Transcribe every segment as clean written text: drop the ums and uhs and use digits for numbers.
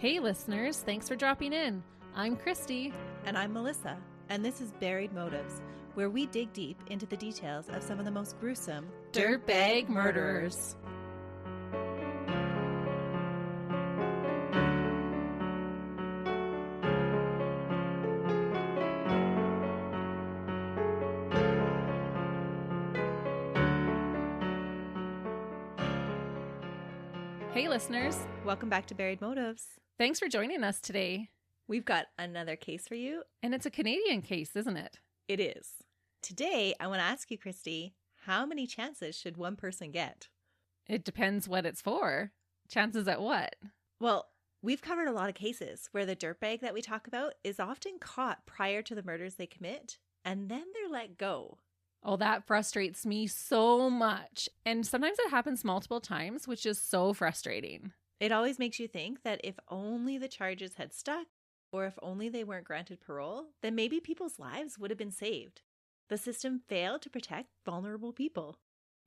Hey listeners, thanks for dropping in. I'm Christy. And I'm Melissa, and this is Buried Motives, where we dig deep into the details of some of the most gruesome dirtbag murderers. Hey listeners, Welcome back to Buried Motives. thanks for joining us today. We've got another case for you. And it's a Canadian case, isn't it? It is. Today, I want to ask you, Christy, how many chances should one person get? It depends what it's for. Chances at what? Well, we've covered a lot of cases where the dirtbag that we talk about is often caught prior to the murders they commit, and then they're let go. Oh, that frustrates me so much. And sometimes it happens multiple times, which is so frustrating. It always makes you think that if only the charges had stuck, or if only they weren't granted parole, then maybe people's lives would have been saved. The system failed to protect vulnerable people.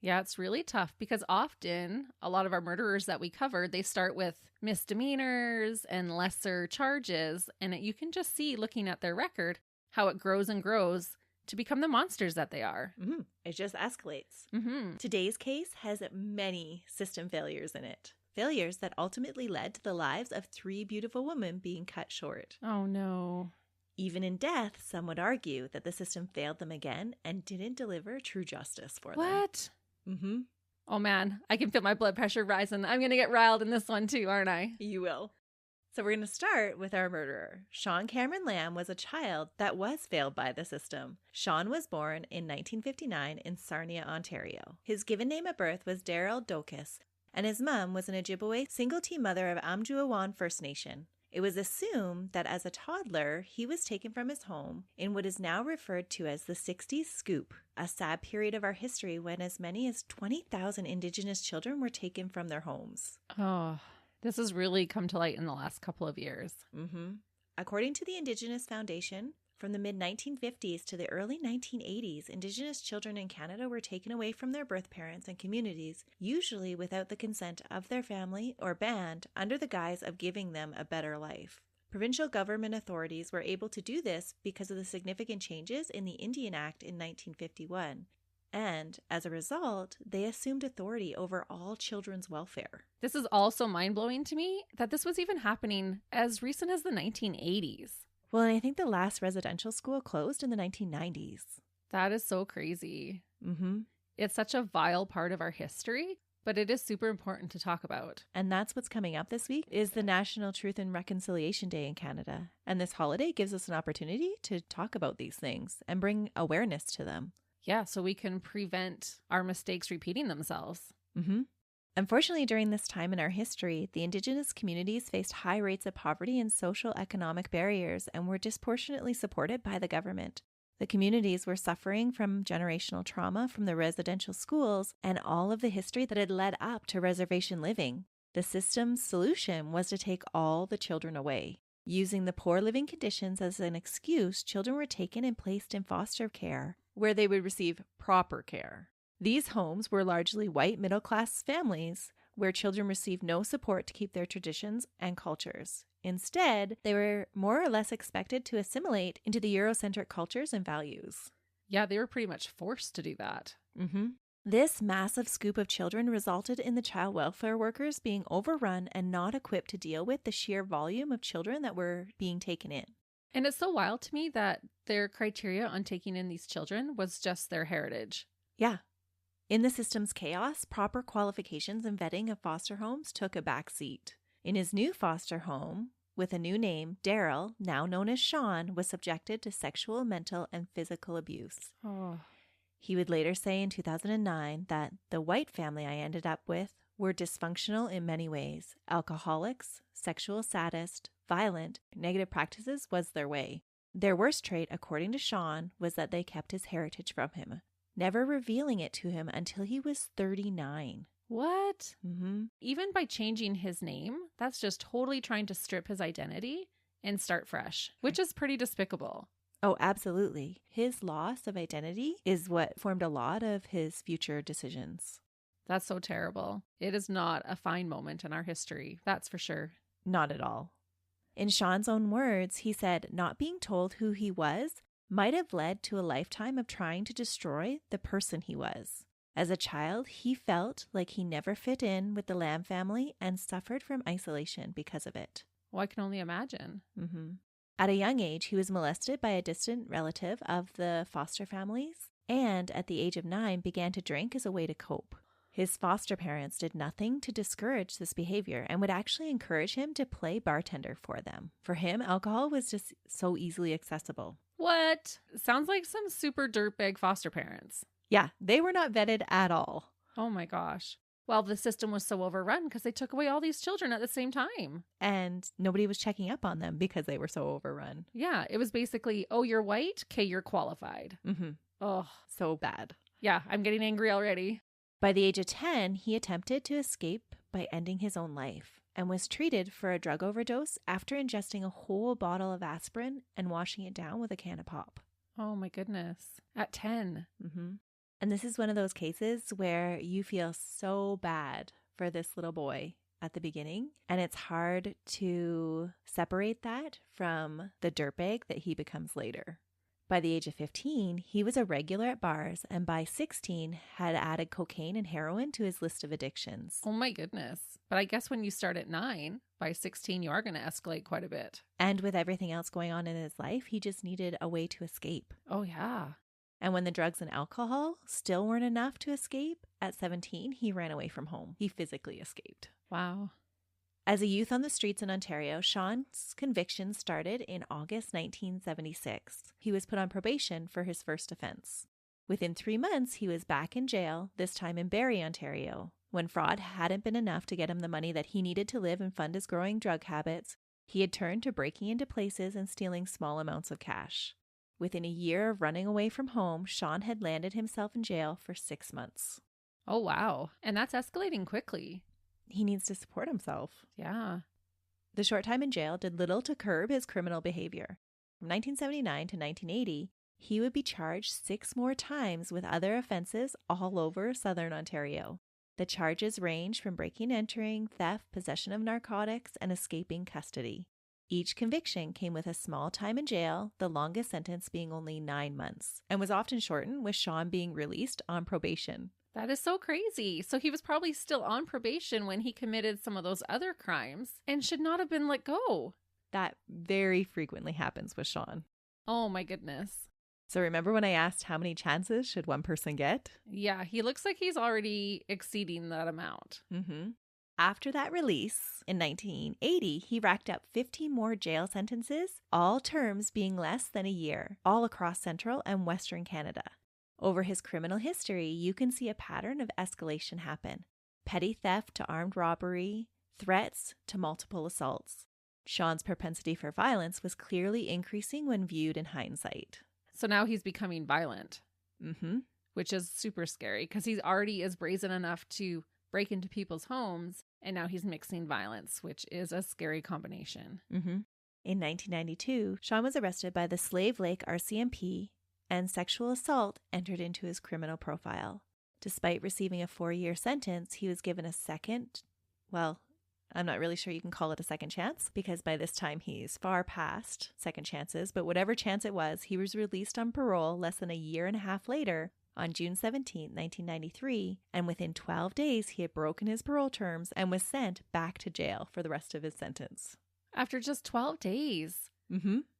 Yeah, it's really tough because often a lot of our murderers that we covered, they start with misdemeanors and lesser charges. And you can just see looking at their record how it grows and grows to become the monsters that they are. Mm-hmm. It just escalates. Mm-hmm. Today's case has many system failures in it. Failures that ultimately led to the lives of 3 beautiful women being cut short. Oh, no. Even in death, some would argue that the system failed them again and didn't deliver true justice for them. What? Mm-hmm. Oh, man. I can feel my blood pressure rising. I'm going to get riled in this one too, aren't I? You will. So we're going to start with our murderer. Shawn Cameron Lamb was a child that was failed by the system. Shawn was born in 1959 in Sarnia, Ontario. His given name at birth was Daryl Dokas, and his mom was an Ojibwe single-team mother of Amjuawan First Nation. It was assumed that as a toddler, he was taken from his home in what is now referred to as the 60s scoop, a sad period of our history when as many as 20,000 Indigenous children were taken from their homes. Oh, this has really come to light in the last couple of years. Mm-hmm. According to the Indigenous Foundation, from the mid-1950s to the early 1980s, Indigenous children in Canada were taken away from their birth parents and communities, usually without the consent of their family or band, under the guise of giving them a better life. Provincial government authorities were able to do this because of the significant changes in the Indian Act in 1951. And, as a result, they assumed authority over all children's welfare. This is also mind-blowing to me that this was even happening as recent as the 1980s. Well, and I think the last residential school closed in the 1990s. That is so crazy. Mm-hmm. It's such a vile part of our history, but it is super important to talk about. And that's what's coming up this week is the National Truth and Reconciliation Day in Canada. And this holiday gives us an opportunity to talk about these things and bring awareness to them. Yeah, so we can prevent our mistakes repeating themselves. Mm-hmm. Unfortunately, during this time in our history, the Indigenous communities faced high rates of poverty and social economic barriers and were disproportionately supported by the government. The communities were suffering from generational trauma from the residential schools and all of the history that had led up to reservation living. The system's solution was to take all the children away. Using the poor living conditions as an excuse, children were taken and placed in foster care, where they would receive proper care. These homes were largely white middle-class families where children received no support to keep their traditions and cultures. Instead, they were more or less expected to assimilate into the Eurocentric cultures and values. Yeah, they were pretty much forced to do that. Mm-hmm. This massive scoop of children resulted in the child welfare workers being overrun and not equipped to deal with the sheer volume of children that were being taken in. And it's so wild to me that their criteria on taking in these children was just their heritage. Yeah. In the system's chaos, proper qualifications and vetting of foster homes took a back seat. In his new foster home, with a new name, Daryl, now known as Shawn, was subjected to sexual, mental, and physical abuse. Oh. He would later say in 2009 that the white family I ended up with were dysfunctional in many ways. Alcoholics, sexual sadist, violent, negative practices was their way. Their worst trait, according to Shawn, was that they kept his heritage from him, never revealing it to him until he was 39. What? Mm-hmm. Even by changing his name, that's just totally trying to strip his identity and start fresh, which is pretty despicable. Oh, absolutely. His loss of identity is what formed a lot of his future decisions. That's so terrible. It is not a fine moment in our history, that's for sure. Not at all. In Shawn's own words, he said not being told who he was might have led to a lifetime of trying to destroy the person he was. As a child, he felt like he never fit in with the Lamb family and suffered from isolation because of it. Well, I can only imagine. At a young age, he was molested by a distant relative of the foster families, and at the age of 9 began to drink as a way to cope. His foster parents did nothing to discourage this behavior and would actually encourage him to play bartender for them. For him, alcohol was just so easily accessible. What? Sounds like some super dirtbag foster parents. Yeah, they were not vetted at all. Oh my gosh. Well, the system was so overrun because they took away all these children at the same time. And nobody was checking up on them because they were so overrun. Yeah, it was basically, oh, you're white? Okay, you're qualified. Oh, so bad. Yeah, I'm getting angry already. By the age of 10, he attempted to escape by ending his own life and was treated for a drug overdose after ingesting a whole bottle of aspirin and washing it down with a can of pop. Oh my goodness. At 10. And this is one of those cases where you feel so bad for this little boy at the beginning, and it's hard to separate that from the dirtbag that he becomes later. By the age of 15, he was a regular at bars, and by 16 had added cocaine and heroin to his list of addictions. Oh my goodness. But I guess when you start at 9, by 16, you are going to escalate quite a bit. And with everything else going on in his life, he just needed a way to escape. Oh yeah. And when the drugs and alcohol still weren't enough to escape, at 17, he ran away from home. He physically escaped. Wow. As a youth on the streets in Ontario, Shawn's conviction started in August 1976. He was put on probation for his first offense. Within 3 months, he was back in jail, this time in Barrie, Ontario. When fraud hadn't been enough to get him the money that he needed to live and fund his growing drug habits, he had turned to breaking into places and stealing small amounts of cash. Within a year of running away from home, Shawn had landed himself in jail for 6 months. Oh, wow. And that's escalating quickly. He needs to support himself. Yeah. The short time in jail did little to curb his criminal behavior. From 1979 to 1980, he would be charged 6 more times with other offenses all over southern Ontario. The charges ranged from breaking and entering, theft, possession of narcotics, and escaping custody. Each conviction came with a small time in jail, the longest sentence being only 9 months, and was often shortened with Shawn being released on probation. That is so crazy. So he was probably still on probation when he committed some of those other crimes and should not have been let go. That very frequently happens with Shawn. Oh my goodness. So remember when I asked how many chances should one person get? Yeah, he looks like he's already exceeding that amount. After that release in 1980, he racked up 15 more jail sentences, all terms being less than a year, all across central and western Canada. Over his criminal history, you can see a pattern of escalation happen. Petty theft to armed robbery, threats to multiple assaults. Shawn's propensity for violence was clearly increasing when viewed in hindsight. So now he's becoming violent. Which is super scary because he already is brazen enough to break into people's homes, and now he's mixing violence, which is a scary combination. In 1992, Shawn was arrested by the Slave Lake RCMP, and sexual assault entered into his criminal profile. Despite receiving a 4-year sentence, he was given a second, well, I'm not really sure you can call it a second chance, because by this time he's far past second chances, but whatever chance it was, he was released on parole less than a year and a half later, on June 17, 1993, and within 12 days he had broken his parole terms and was sent back to jail for the rest of his sentence. After just 12 days?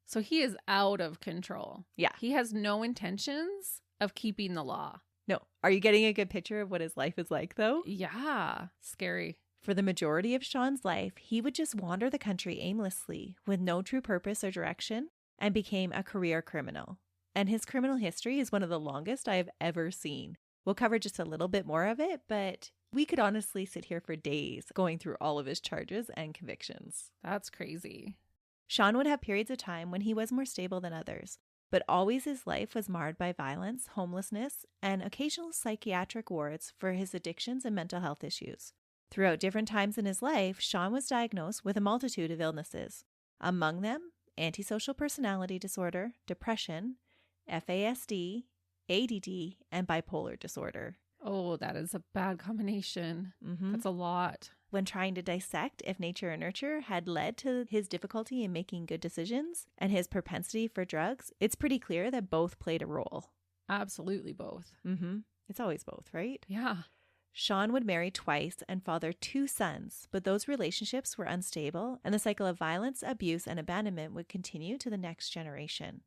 So he is out of control. Yeah. He has no intentions of keeping the law. No. Are you getting a good picture of what his life is like, though? Yeah. Scary. For the majority of Shawn's life, he would just wander the country aimlessly with no true purpose or direction and became a career criminal. And his criminal history is one of the longest I have ever seen. We'll cover just a little bit more of it, but we could honestly sit here for days going through all of his charges and convictions. That's crazy. Shawn would have periods of time when he was more stable than others, but always his life was marred by violence, homelessness, and occasional psychiatric wards for his addictions and mental health issues. Throughout different times in his life, Shawn was diagnosed with a multitude of illnesses. Among them, antisocial personality disorder, depression, FASD, ADD, and bipolar disorder. Oh, that is a bad combination. That's a lot. when trying to dissect if nature or nurture had led to his difficulty in making good decisions and his propensity for drugs, it's pretty clear that both played a role. Absolutely both. Mm-hmm. It's always both, right? Yeah. Shawn would marry twice and father 2 sons, but those relationships were unstable, and the cycle of violence, abuse, and abandonment would continue to the next generation.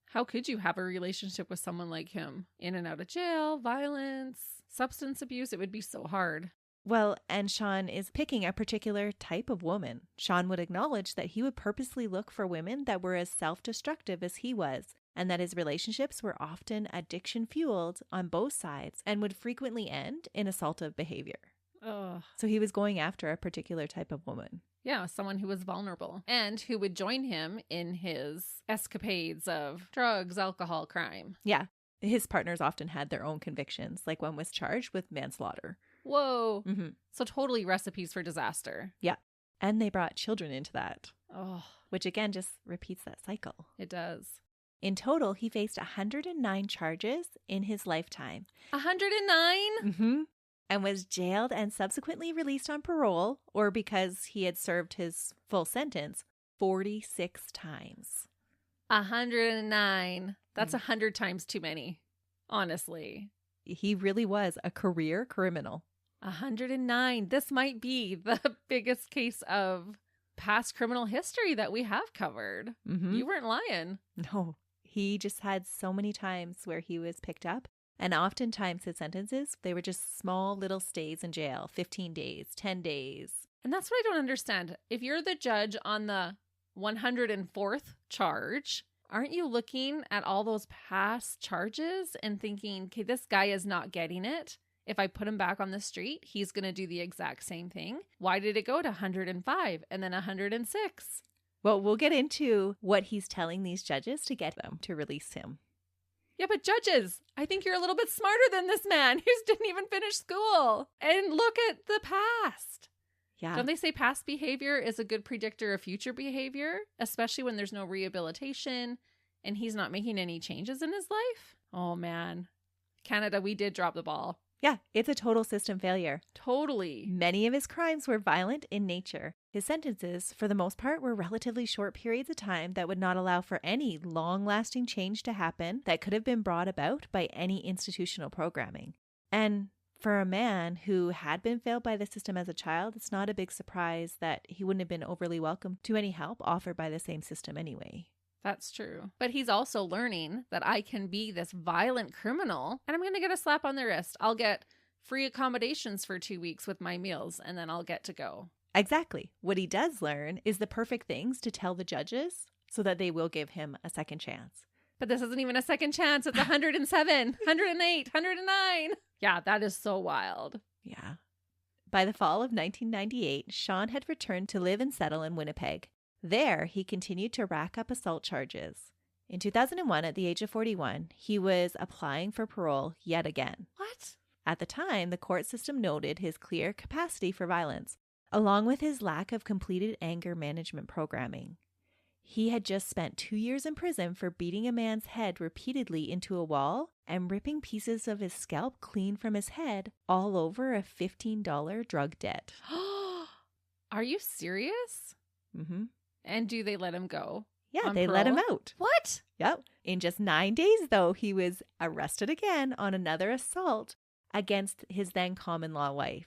How could you have a relationship with someone like him? In and out of jail, violence, substance abuse, it would be so hard. Well, and Shawn is picking a particular type of woman. Shawn would acknowledge that he would purposely look for women that were as self-destructive as he was, and that his relationships were often addiction-fueled on both sides and would frequently end in assaultive behavior. Ugh. So he was going after a particular type of woman. Yeah, someone who was vulnerable and who would join him in his escapades of drugs, alcohol, crime. Yeah. His partners often had their own convictions, like one was charged with manslaughter. Whoa. Mm-hmm. So totally recipes for disaster. Yeah. And they brought children into that. Oh, which again just repeats that cycle. it does. In total, he faced 109 charges in his lifetime. 109? Mm-hmm. And was jailed and subsequently released on parole, or because he had served his full sentence, 46 times. 109. That's 100 times too many, honestly. He really was a career criminal. 109. This might be the biggest case of past criminal history that we have covered. Mm-hmm. You weren't lying. No, he just had so many times where he was picked up. And oftentimes his sentences, they were just small little stays in jail, 15 days, 10 days. And that's what I don't understand. If you're the judge on the 104th charge, aren't you looking at all those past charges and thinking, okay, this guy is not getting it. If I put him back on the street, he's going to do the exact same thing. Why did it go to 105 and then 106? Well, we'll get into what he's telling these judges to get them to release him. Yeah, but judges, I think you're a little bit smarter than this man who didn't even finish school. And look at the past. Yeah. Don't they say past behavior is a good predictor of future behavior, especially when there's no rehabilitation and he's not making any changes in his life? Oh, man. Canada, we did drop the ball. Yeah, it's a total system failure. Totally. Many of his crimes were violent in nature. His sentences, for the most part, were relatively short periods of time that would not allow for any long-lasting change to happen that could have been brought about by any institutional programming. And for a man who had been failed by the system as a child, it's not a big surprise that he wouldn't have been overly welcome to any help offered by the same system anyway. That's true. But he's also learning that I can be this violent criminal and I'm going to get a slap on the wrist. I'll get free accommodations for 2 weeks with my meals and then I'll get to go. Exactly. What he does learn is the perfect things to tell the judges so that they will give him a second chance. But this isn't even a second chance. It's 107, 108, 109. Yeah, that is so wild. Yeah. By the fall of 1998, Shawn had returned to live and settle in Winnipeg. There, he continued to rack up assault charges. In 2001, at the age of 41, he was applying for parole yet again. What? At the time, the court system noted his clear capacity for violence, along with his lack of completed anger management programming. He had just spent 2 years in prison for beating a man's head repeatedly into a wall and ripping pieces of his scalp clean from his head, all over a $15 drug debt. Are you serious? Mm-hmm. And do they let him go? Yeah, they let him out. What? Yep. In just 9 days, though, he was arrested again on another assault against his then common-law wife.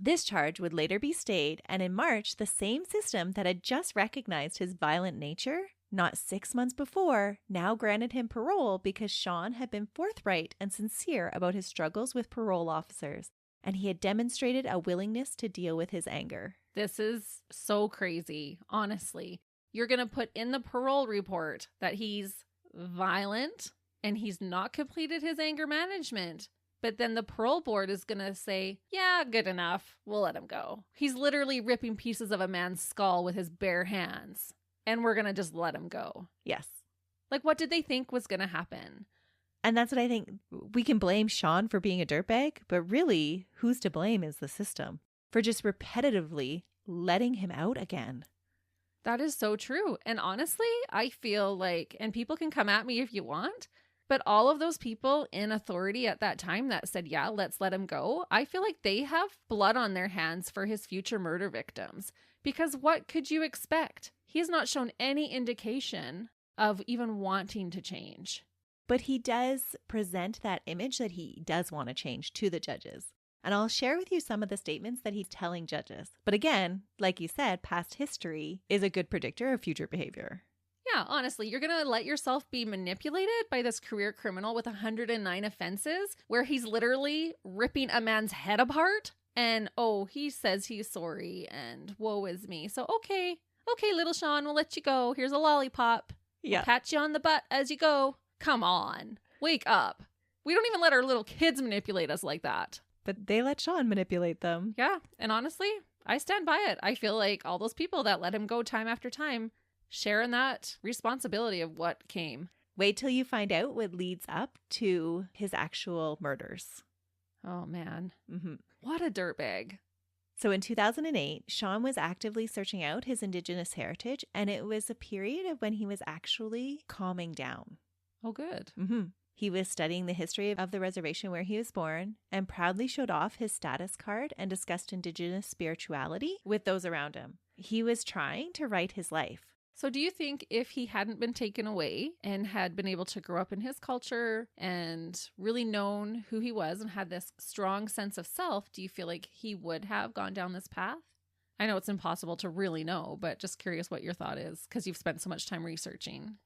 This charge would later be stayed, and in March, the same system that had just recognized his violent nature, not 6 months before, now granted him parole because Shawn had been forthright and sincere about his struggles with parole officers, and he had demonstrated a willingness to deal with his anger. This is so crazy, honestly. You're going to put in the parole report that he's violent and he's not completed his anger management. But then the parole board is going to say, yeah, good enough. We'll let him go. He's literally ripping pieces of a man's skull with his bare hands. And we're going to just let him go. Yes. Like, what did they think was going to happen? And that's what I think. We can blame Shawn for being a dirtbag, but really, who's to blame is the system for just repetitively letting him out again. That is so true. And honestly, I feel like, and people can come at me if you want, But all of those people in authority at that time that said, yeah, let's let him go, I feel like they have blood on their hands for his future murder victims. Because what could you expect? He has not shown any indication of even wanting to change. But he does present that image that he does want to change to the judges. And I'll share with you some of the statements that he's telling judges. But again, like you said, past history is a good predictor of future behavior. Yeah, honestly, you're going to let yourself be manipulated by this career criminal with 109 offenses where he's literally ripping a man's head apart? And, oh, he says he's sorry and woe is me. So, okay, little Shawn, we'll let you go. Here's a lollipop. Yeah. We'll pat you on the butt as you go. Come on, wake up. We don't even let our little kids manipulate us like that. But they let Shawn manipulate them. Yeah, and honestly, I stand by it. I feel like all those people that let him go time after time sharing that responsibility of what came. Wait till you find out what leads up to his actual murders. Oh, man. Mm-hmm. What a dirtbag. So in 2008, Shawn was actively searching out his Indigenous heritage, and it was a period of when he was actually calming down. Oh, good. Mm-hmm. He was studying the history of the reservation where he was born and proudly showed off his status card and discussed Indigenous spirituality with those around him. He was trying to right his life. So do you think if he hadn't been taken away and had been able to grow up in his culture and really known who he was and had this strong sense of self, do you feel like he would have gone down this path? I know it's impossible to really know, but just curious what your thought is because you've spent so much time researching.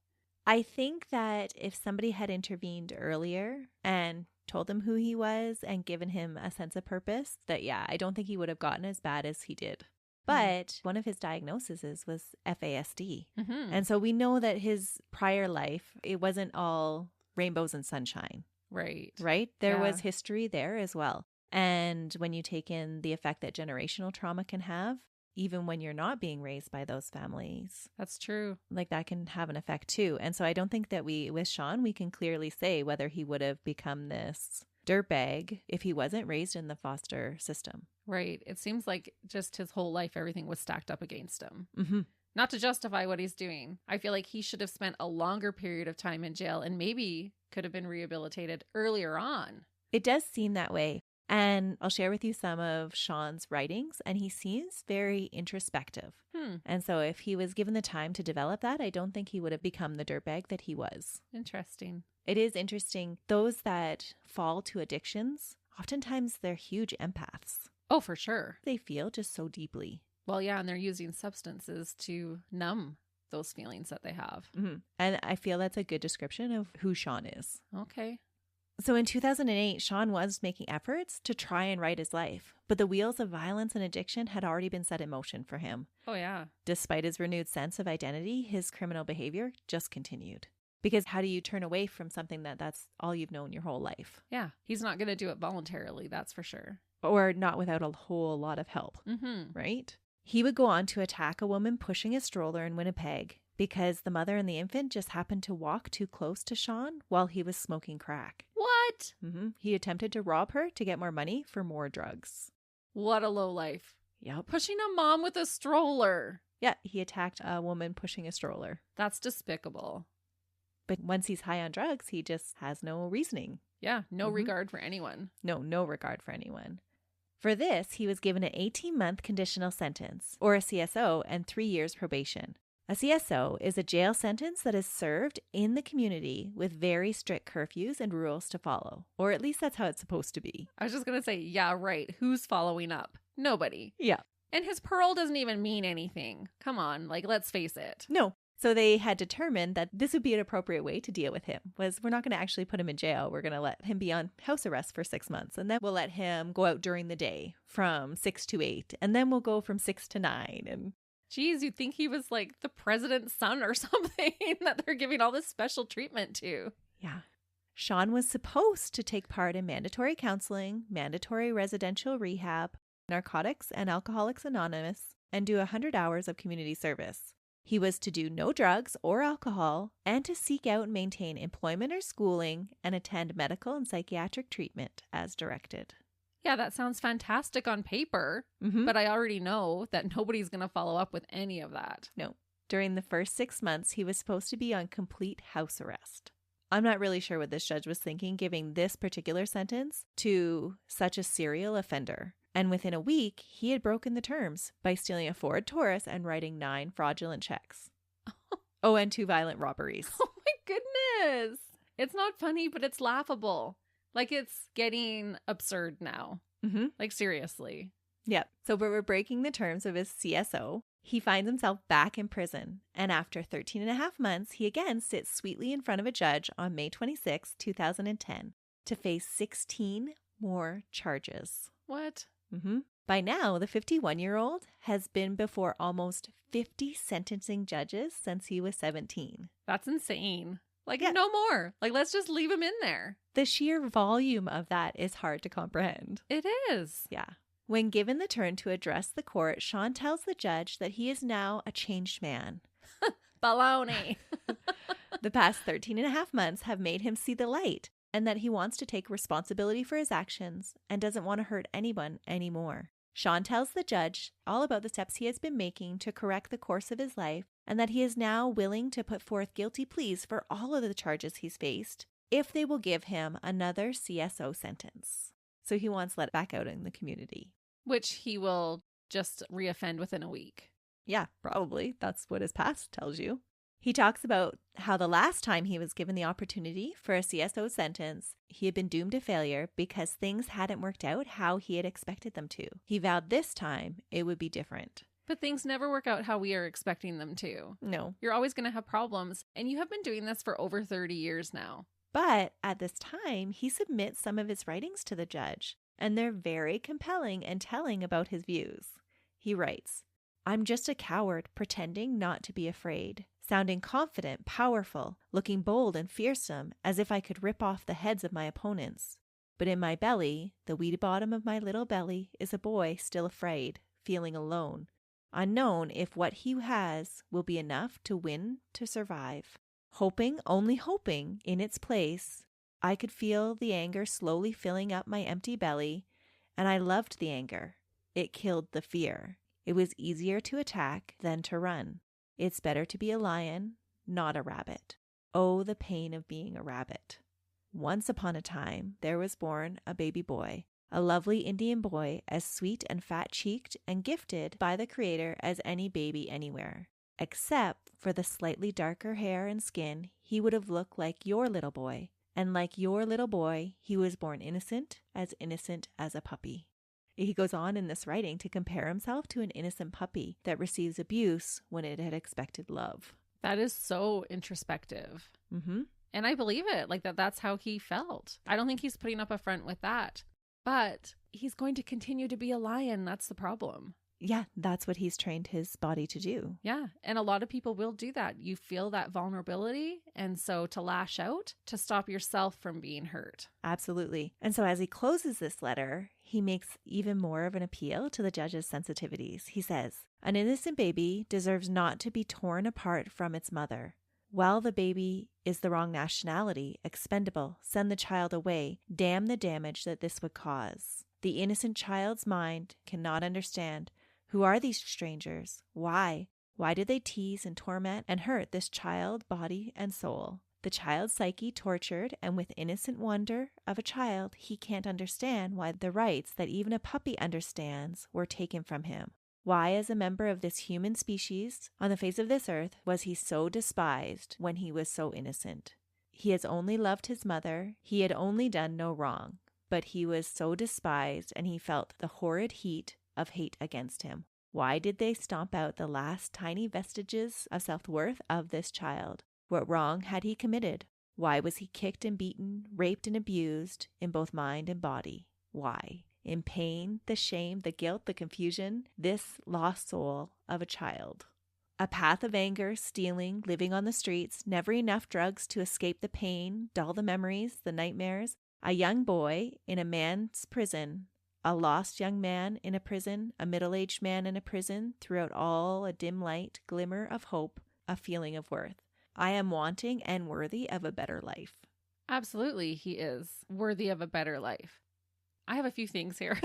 I think that if somebody had intervened earlier and told him who he was and given him a sense of purpose, that, yeah, I don't think he would have gotten as bad as he did. But one of his diagnoses was FASD. Mm-hmm. And so we know that his prior life, it wasn't all rainbows and sunshine. Right. There was history there as well. And when you take in the effect that generational trauma can have, even when you're not being raised by those families. That's true. Like that can have an effect too. And so I don't think that with Shawn, we can clearly say whether he would have become this dirtbag if he wasn't raised in the foster system. Right. It seems like just his whole life, everything was stacked up against him. Mm-hmm. Not to justify what he's doing. I feel like he should have spent a longer period of time in jail and maybe could have been rehabilitated earlier on. It does seem that way. And I'll share with you some of Shawn's writings, and he seems very introspective. And so if he was given the time to develop that, I don't think he would have become the dirtbag that he was. Interesting. It is interesting. Those that fall to addictions, oftentimes they're huge empaths. Oh, for sure. They feel just so deeply. Well, yeah, and they're using substances to numb those feelings that they have. Mm-hmm. And I feel that's a good description of who Shawn is. Okay. So in 2008, Shawn was making efforts to try and right his life, but the wheels of violence and addiction had already been set in motion for him. Oh, yeah. Despite his renewed sense of identity, his criminal behavior just continued. Because how do you turn away from something that's all you've known your whole life? Yeah, he's not going to do it voluntarily, that's for sure. Or not without a whole lot of help, right? He would go on to attack a woman pushing a stroller in Winnipeg because the mother and the infant just happened to walk too close to Shawn while he was smoking crack. What? He attempted to rob her to get more money for more drugs. What a lowlife. Yep. Pushing a mom with a stroller. Yeah, he attacked a woman pushing a stroller. That's despicable. But once he's high on drugs, he just has no reasoning. Yeah, no regard for anyone. No regard for anyone. For this, he was given an 18-month conditional sentence, or a CSO, and 3 years probation. A CSO is a jail sentence that is served in the community with very strict curfews and rules to follow. Or at least that's how it's supposed to be. I was just going to say, yeah, right. Who's following up? Nobody. Yeah. And his parole doesn't even mean anything. Come on, let's face it. No. So they had determined that this would be an appropriate way to deal with him, was we're not going to actually put him in jail. We're going to let him be on house arrest for 6 months. And then we'll let him go out during the day from 6 to 8. And then we'll go from 6 to 9. And geez, you'd think he was like the president's son or something that they're giving all this special treatment to. Yeah. Shawn was supposed to take part in mandatory counseling, mandatory residential rehab, Narcotics and Alcoholics Anonymous, and do 100 hours of community service. He was to do no drugs or alcohol and to seek out and maintain employment or schooling and attend medical and psychiatric treatment as directed. Yeah, that sounds fantastic on paper, but I already know that nobody's going to follow up with any of that. No. During the first 6 months, he was supposed to be on complete house arrest. I'm not really sure what this judge was thinking, giving this particular sentence to such a serial offender. And within a week, he had broken the terms by stealing a Ford Taurus and writing 9 fraudulent checks. Oh, and 2 violent robberies. Oh my goodness. It's not funny, but it's laughable. Like, it's getting absurd now. Mm-hmm. Like, seriously. Yep. So for breaking the terms of his CSO, he finds himself back in prison. And after 13 and a half months, he again sits sweetly in front of a judge on May 26, 2010, to face 16 more charges. What? Mm-hmm. By now, the 51-year-old has been before almost 50 sentencing judges since he was 17. That's insane. Like, Yeah. no more. Like, let's just leave him in there. The sheer volume of that is hard to comprehend. It is. Yeah. When given the turn to address the court, Shawn tells the judge that he is now a changed man. Baloney. The past 13 and a half months have made him see the light, and that he wants to take responsibility for his actions and doesn't want to hurt anyone anymore. Shawn tells the judge all about the steps he has been making to correct the course of his life, and that he is now willing to put forth guilty pleas for all of the charges he's faced if they will give him another CSO sentence. So he wants let back out in the community. Which he will just reoffend within a week. Yeah, probably. That's what his past tells you. He talks about how the last time he was given the opportunity for a CSO sentence, he had been doomed to failure because things hadn't worked out how he had expected them to. He vowed this time it would be different. But things never work out how we are expecting them to. No. You're always going to have problems. And you have been doing this for over 30 years now. But at this time, he submits some of his writings to the judge, and they're very compelling and telling about his views. He writes, "I'm just a coward pretending not to be afraid, sounding confident, powerful, looking bold and fearsome as if I could rip off the heads of my opponents. But in my belly, the wee bottom of my little belly, is a boy still afraid, feeling alone, unknown if what he has will be enough to win to survive. Hoping, only hoping, in its place, I could feel the anger slowly filling up my empty belly, and I loved the anger. It killed the fear. It was easier to attack than to run. It's better to be a lion, not a rabbit. Oh, the pain of being a rabbit. Once upon a time, there was born a baby boy, a lovely Indian boy, as sweet and fat-cheeked and gifted by the Creator as any baby anywhere. Except for the slightly darker hair and skin, he would have looked like your little boy. And like your little boy, he was born innocent as a puppy." He goes on in this writing to compare himself to an innocent puppy that receives abuse when it had expected love. That is so introspective. Mm-hmm. And I believe it. Like that's how he felt. I don't think he's putting up a front with that. But he's going to continue to be a lion. That's the problem. Yeah, that's what he's trained his body to do. Yeah. And a lot of people will do that. You feel that vulnerability. And so to lash out, to stop yourself from being hurt. Absolutely. And so as he closes this letter, he makes even more of an appeal to the judge's sensitivities. He says, "An innocent baby deserves not to be torn apart from its mother. While the baby is the wrong nationality, expendable, send the child away. Damn the damage that this would cause. The innocent child's mind cannot understand. Who are these strangers? Why? Why do they tease and torment and hurt this child, body and soul? The child's psyche tortured, and with innocent wonder of a child, he can't understand why the rights that even a puppy understands were taken from him. Why, as a member of this human species on the face of this earth, was he so despised when he was so innocent? He has only loved his mother. He had only done no wrong, but he was so despised, and he felt the horrid heat of hate against him. Why did they stomp out the last tiny vestiges of self-worth of this child? What wrong had he committed? Why was he kicked and beaten, raped and abused in both mind and body? Why? In pain, the shame, the guilt, the confusion, this lost soul of a child. A path of anger, stealing, living on the streets, never enough drugs to escape the pain, dull the memories, the nightmares. A young boy in a man's prison, a lost young man in a prison, a middle-aged man in a prison, throughout all a dim light, glimmer of hope, a feeling of worth. I am wanting and worthy of a better life." Absolutely, he is worthy of a better life. I have a few things here.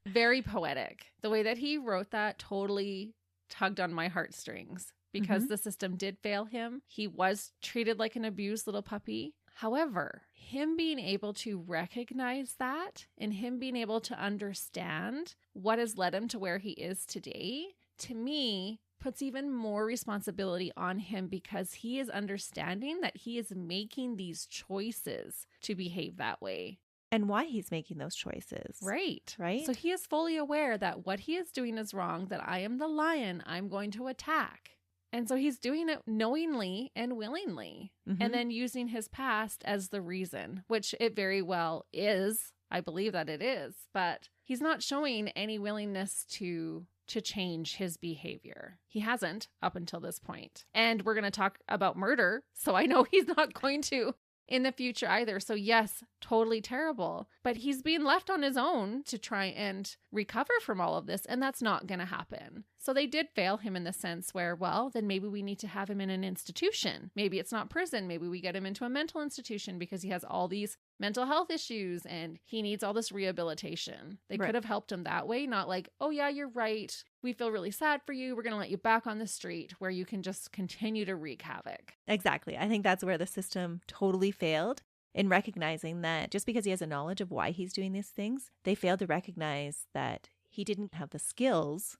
Very poetic. The way that he wrote that totally tugged on my heartstrings. because the system did fail him. He was treated like an abused little puppy. However, him being able to recognize that and him being able to understand what has led him to where he is today, to me, puts even more responsibility on him because he is understanding that he is making these choices to behave that way. And why he's making those choices. Right. Right? So he is fully aware that what he is doing is wrong, that I am the lion, I'm going to attack. And so he's doing it knowingly and willingly, and then using his past as the reason, which it very well is. I believe that it is, but he's not showing any willingness to change his behavior. He hasn't up until this point. And we're going to talk about murder, so I know he's not going to in the future either. So yes, totally terrible. But he's being left on his own to try and recover from all of this, and that's not going to happen. So they did fail him in the sense where, well, then maybe we need to have him in an institution. Maybe it's not prison. Maybe we get him into a mental institution because he has all these mental health issues and he needs all this rehabilitation. They could have helped him that way, not like, oh yeah, you're right. We feel really sad for you. We're going to let you back on the street where you can just continue to wreak havoc. Exactly. I think that's where the system totally failed in recognizing that just because he has a knowledge of why he's doing these things, they failed to recognize that he didn't have the skills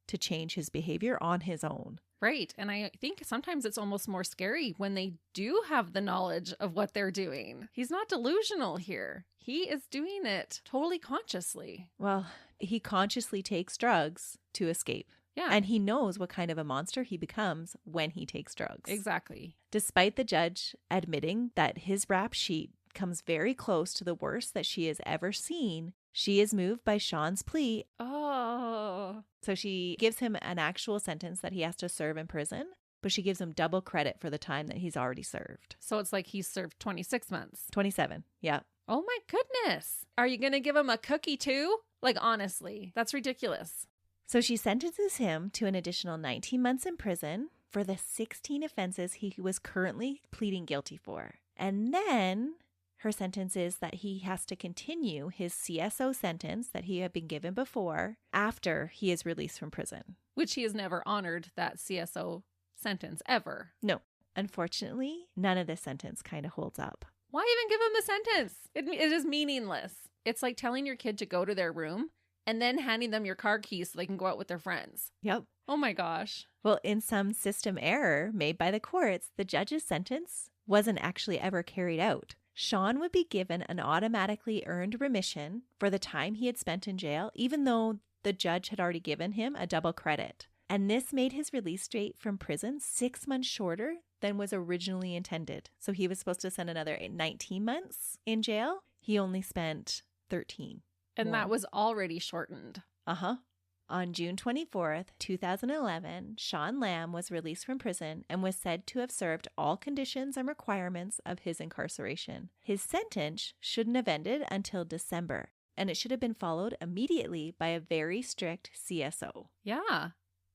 to change his behavior on his own. Right. And I think sometimes it's almost more scary when they do have the knowledge of what they're doing. He's not delusional here. He is doing it totally consciously. Well, he consciously takes drugs to escape. Yeah. And he knows what kind of a monster he becomes when he takes drugs. Exactly. Despite the judge admitting that his rap sheet comes very close to the worst that she has ever seen, she is moved by Shawn's plea. Oh. So she gives him an actual sentence that he has to serve in prison, but she gives him double credit for the time that he's already served. So it's like he's served 26 months. 27. Yeah. Oh my goodness. Are you going to give him a cookie too? Like, honestly, that's ridiculous. So she sentences him to an additional 19 months in prison for the 16 offenses he was currently pleading guilty for. And then her sentence is that he has to continue his CSO sentence that he had been given before after he is released from prison. Which he has never honored that CSO sentence ever. No. Unfortunately, none of this sentence kind of holds up. Why even give him the sentence? It is meaningless. It's like telling your kid to go to their room and then handing them your car keys so they can go out with their friends. Yep. Oh my gosh. Well, in some system error made by the courts, the judge's sentence wasn't actually ever carried out. Shawn would be given an automatically earned remission for the time he had spent in jail, even though the judge had already given him a double credit. And this made his release date from prison 6 months shorter than was originally intended. So he was supposed to spend another 19 months in jail. He only spent 13. And that was already shortened. Uh-huh. On June 24th, 2011, Shawn Lamb was released from prison and was said to have served all conditions and requirements of his incarceration. His sentence shouldn't have ended until December, and it should have been followed immediately by a very strict CSO. Yeah.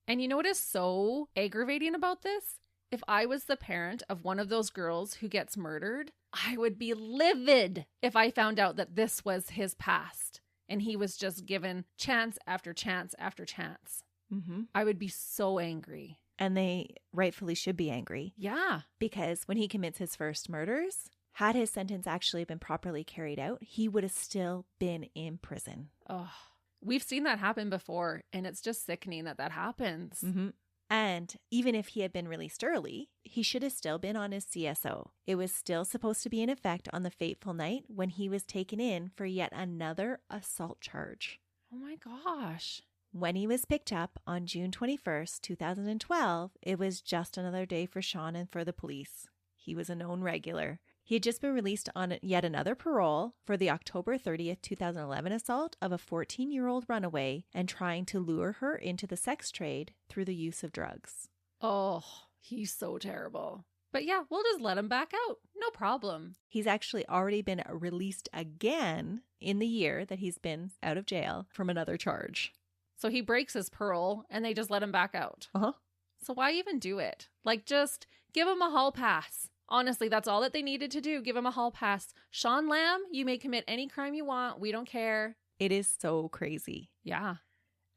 And you know what is so aggravating about this? If I was the parent of one of those girls who gets murdered, I would be livid if I found out that this was his past. And he was just given chance after chance after chance. Mm-hmm. I would be so angry. And they rightfully should be angry. Yeah. Because when he commits his first murders, had his sentence actually been properly carried out, he would have still been in prison. Oh, we've seen that happen before, and it's just sickening that happens. Mm-hmm. And even if he had been released early, he should have still been on his CSO. It was still supposed to be in effect on the fateful night when he was taken in for yet another assault charge. Oh my gosh. When he was picked up on June 21st, 2012, it was just another day for Shawn and for the police. He was a known regular. He had just been released on yet another parole for the October 30th, 2011 assault of a 14-year-old runaway and trying to lure her into the sex trade through the use of drugs. Oh, he's so terrible. But yeah, we'll just let him back out. No problem. He's actually already been released again in the year that he's been out of jail from another charge. So he breaks his parole and they just let him back out. Uh-huh. So why even do it? Like, just give him a hall pass. Honestly, that's all that they needed to do. Give him a hall pass. Shawn Lamb, you may commit any crime you want. We don't care. It is so crazy. Yeah.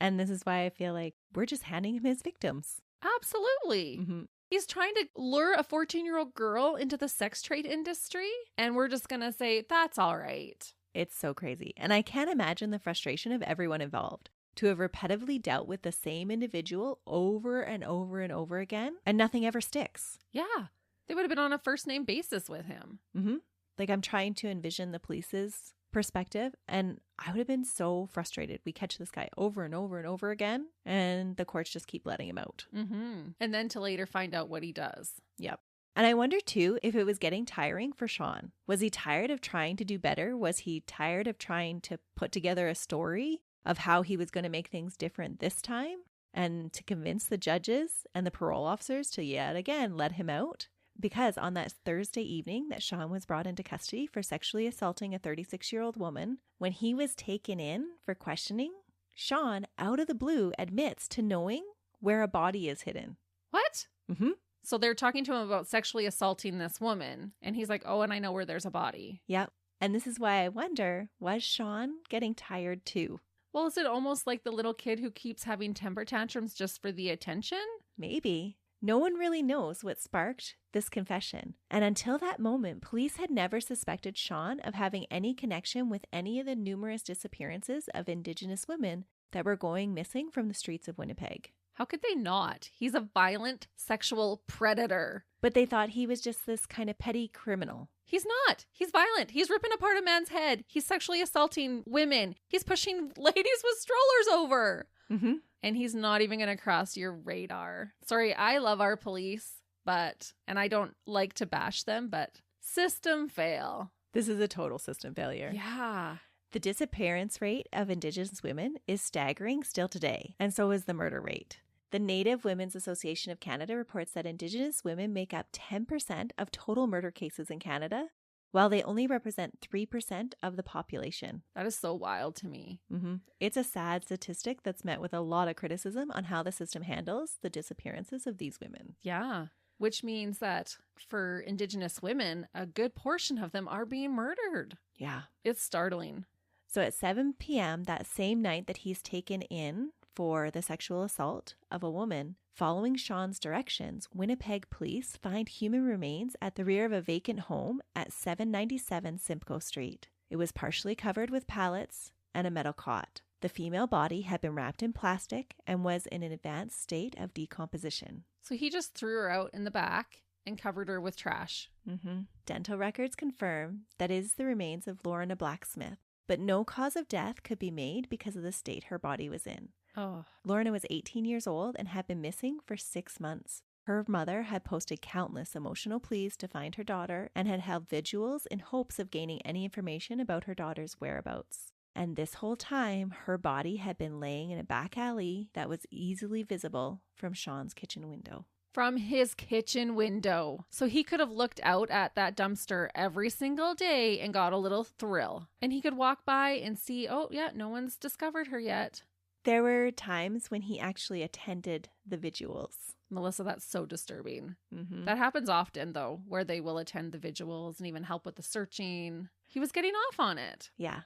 And this is why I feel like we're just handing him his victims. Absolutely. Mm-hmm. He's trying to lure a 14-year-old girl into the sex trade industry, and we're just going to say, that's all right. It's so crazy. And I can't imagine the frustration of everyone involved to have repetitively dealt with the same individual over and over and over again, and nothing ever sticks. Yeah. They would have been on a first name basis with him. Mm-hmm. Like, I'm trying to envision the police's perspective, and I would have been so frustrated. We catch this guy over and over and over again, and the courts just keep letting him out. Mm-hmm. And then to later find out what he does. Yep. And I wonder, too, if it was getting tiring for Shawn. Was he tired of trying to do better? Was he tired of trying to put together a story of how he was going to make things different this time and to convince the judges and the parole officers to yet again let him out? Because on that Thursday evening that Shawn was brought into custody for sexually assaulting a 36-year-old woman, when he was taken in for questioning, Shawn, out of the blue, admits to knowing where a body is hidden. What? Mm-hmm. So they're talking to him about sexually assaulting this woman, and he's like, oh, and I know where there's a body. Yep. And this is why I wonder, was Shawn getting tired too? Well, is it almost like the little kid who keeps having temper tantrums just for the attention? Maybe. No one really knows what sparked this confession. And until that moment, police had never suspected Shawn of having any connection with any of the numerous disappearances of Indigenous women that were going missing from the streets of Winnipeg. How could they not? He's a violent sexual predator. But they thought he was just this kind of petty criminal. He's not. He's violent. He's ripping apart a man's head. He's sexually assaulting women. He's pushing ladies with strollers over. Mm-hmm. And he's not even going to cross your radar. Sorry, I love our police, and I don't like to bash them, but system fail. This is a total system failure. Yeah. The disappearance rate of Indigenous women is staggering still today, and so is the murder rate. The Native Women's Association of Canada reports that Indigenous women make up 10% of total murder cases in Canada, while they only represent 3% of the population. That is so wild to me. Mm-hmm. It's a sad statistic that's met with a lot of criticism on how the system handles the disappearances of these women. Yeah, which means that for Indigenous women, a good portion of them are being murdered. Yeah. It's startling. So at 7 p.m. that same night that he's taken in for the sexual assault of a woman, following Shawn's directions, Winnipeg police find human remains at the rear of a vacant home at 797 Simcoe Street. It was partially covered with pallets and a metal cot. The female body had been wrapped in plastic and was in an advanced state of decomposition. So he just threw her out in the back and covered her with trash. Mm-hmm. Dental records confirm that it is the remains of Lorna Blacksmith, but no cause of death could be made because of the state her body was in. Oh. Lorna was 18 years old and had been missing for 6 months. Her mother had posted countless emotional pleas to find her daughter and had held vigils in hopes of gaining any information about her daughter's whereabouts. And this whole time, her body had been laying in a back alley that was easily visible from Shawn's kitchen window. From his kitchen window. So he could have looked out at that dumpster every single day and got a little thrill. And he could walk by and see, oh, yeah, no one's discovered her yet. There were times when he actually attended the vigils. Melissa, that's so disturbing. Mm-hmm. That happens often, though, where they will attend the vigils and even help with the searching. He was getting off on it. Yeah.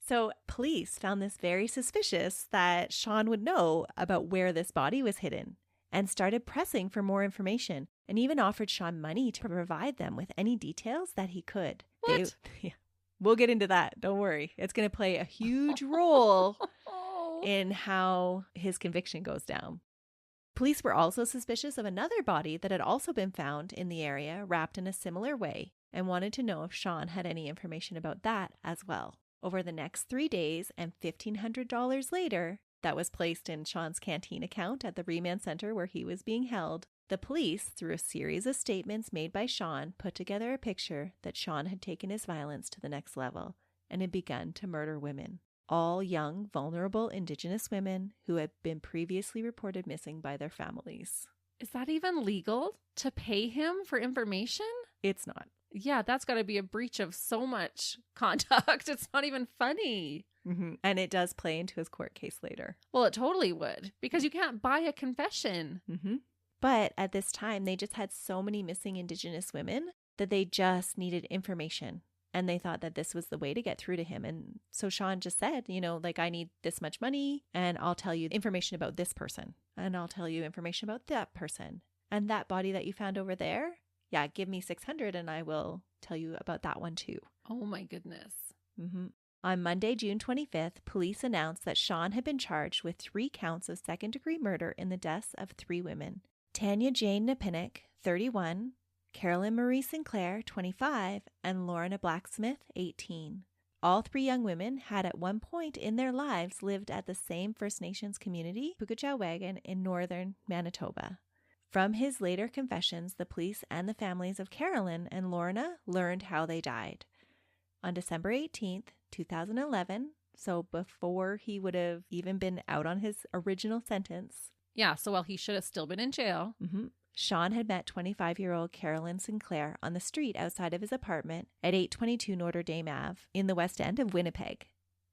So police found this very suspicious that Shawn would know about where this body was hidden and started pressing for more information and even offered Shawn money to provide them with any details that he could. What? We'll get into that. Don't worry. It's going to play a huge role in how his conviction goes down. Police were also suspicious of another body that had also been found in the area wrapped in a similar way and wanted to know if Shawn had any information about that as well. Over the next 3 days and $1,500 later, that was placed in Shawn's canteen account at the remand center where he was being held, the police, through a series of statements made by Shawn, put together a picture that Shawn had taken his violence to the next level and had begun to murder women. All young, vulnerable Indigenous women who had been previously reported missing by their families. Is that even legal to pay him for information? It's not. Yeah, that's got to be a breach of so much conduct. It's not even funny. Mm-hmm. And it does play into his court case later. Well, it totally would, because you can't buy a confession. Mm-hmm. But at this time, they just had so many missing Indigenous women that they just needed information. And they thought that this was the way to get through to him. And so Shawn just said, I need this much money and I'll tell you information about this person. And I'll tell you information about that person. And that body that you found over there, yeah, give me 600 and I will tell you about that one too. Oh my goodness. Mm-hmm. On Monday, June 25th, police announced that Shawn had been charged with 3 counts of second-degree murder in the deaths of 3 women. Tanya Jane Napinick, 31, Carolyn Marie Sinclair, 25, and Lorna Blacksmith, 18. All 3 young women had at one point in their lives lived at the same First Nations community, Pugachawagan, in northern Manitoba. From his later confessions, the police and the families of Carolyn and Lorna learned how they died. On December 18th, 2011, so before he would have even been out on his original sentence. Yeah, so while he should have still been in jail. Shawn had met 25-year-old Carolyn Sinclair on the street outside of his apartment at 822 Notre Dame Ave in the West End of Winnipeg.